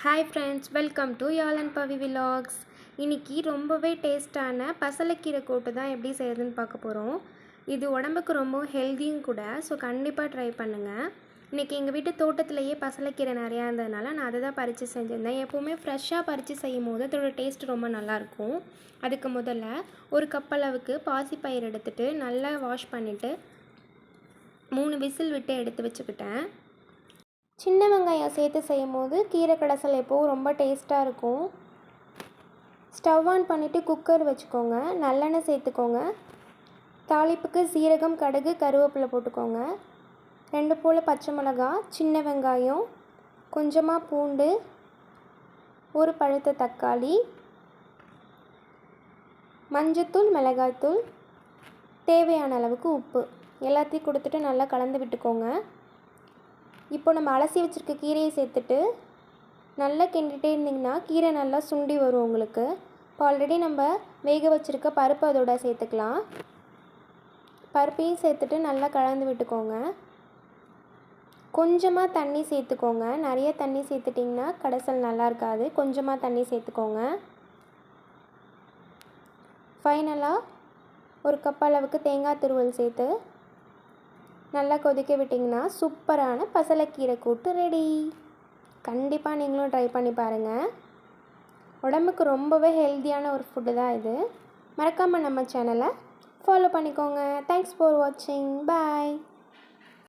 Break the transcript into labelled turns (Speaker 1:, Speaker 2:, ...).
Speaker 1: Hi friends, welcome to Yazh and Pavi vlogs. இன்றைக்கி ரொம்பவே டேஸ்ட்டான பசலைக்கீரை கூட்டு தான் எப்படி செய்யுதுன்னு பார்க்க போகிறோம். இது உடம்புக்கு ரொம்ப ஹெல்த்தியும் கூட, ஸோ கண்டிப்பாக ட்ரை பண்ணுங்கள். இன்றைக்கி எங்கள் வீட்டு தோட்டத்திலேயே பசலைக்கீரை நிறையா இருந்ததுனால நான் அதை தான் பறித்து செஞ்சுருந்தேன். எப்போவுமே ஃப்ரெஷ்ஷாக பறித்து செய்யும் போது அதோடய டேஸ்ட் ரொம்ப நல்லாயிருக்கும். அதுக்கு முதல்ல ஒரு கப் அளவுக்கு பாசிப்பயிர் எடுத்துகிட்டு நல்லா வாஷ் பண்ணிவிட்டு 3 விசில் விட்டு எடுத்து வச்சுக்கிட்டேன். சின்ன வெங்காயம் சேர்த்து செய்யும் போது கீரை கடைசல் எப்போவும் ரொம்ப டேஸ்ட்டாக இருக்கும். ஸ்டவ் ஆன் பண்ணிவிட்டு குக்கர் வச்சுக்கோங்க. நல்லெண்ணெய் சேர்த்துக்கோங்க. தாளிப்புக்கு சீரகம், கடுகு, கருவேப்பிலை போட்டுக்கோங்க. 2 போல் பச்சை மிளகா, சின்ன வெங்காயம், கொஞ்சமாக பூண்டு, ஒரு பழுத்த தக்காளி, மஞ்சத்தூள், மிளகாய்த்தூள், தேவையான அளவுக்கு உப்பு எல்லாத்தையும் கொடுத்துட்டு நல்லா கலந்து விட்டுக்கோங்க. இப்போ நம்ம அலசி வச்சுருக்க கீரையை சேர்த்துட்டு நல்லா கிண்டிகிட்டே இருந்திங்கன்னா கீரை நல்லா சுண்டி வரும் உங்களுக்கு. இப்போ ஆல்ரெடி நம்ம வேக வச்சுருக்க பருப்பு அதோட சேர்த்துக்கலாம். பருப்பையும் சேர்த்துட்டு நல்லா கலந்து விட்டுக்கோங்க. கொஞ்சமாக தண்ணி சேர்த்துக்கோங்க. நிறைய தண்ணி சேர்த்துட்டிங்கன்னா கடைசல் நல்லா இருக்காது. கொஞ்சமாக தண்ணி சேர்த்துக்கோங்க. ஃபைனலாக ஒரு கப் அளவுக்கு தேங்காய் துருவல் சேர்த்து நல்லா கொதிக்க விட்டிங்கன்னா சூப்பரான பசலைக்கீரை கூட்டு ரெடி. கண்டிப்பாக நீங்களும் ட்ரை பண்ணி பாருங்கள். உடம்புக்கு ரொம்பவே ஹெல்த்தியான ஒரு ஃபுட்டு தான் இது. மறக்காமல் நம்ம சேனலை ஃபாலோ பண்ணிக்கோங்க. தேங்க்ஸ் ஃபார் வாட்சிங். பாய்.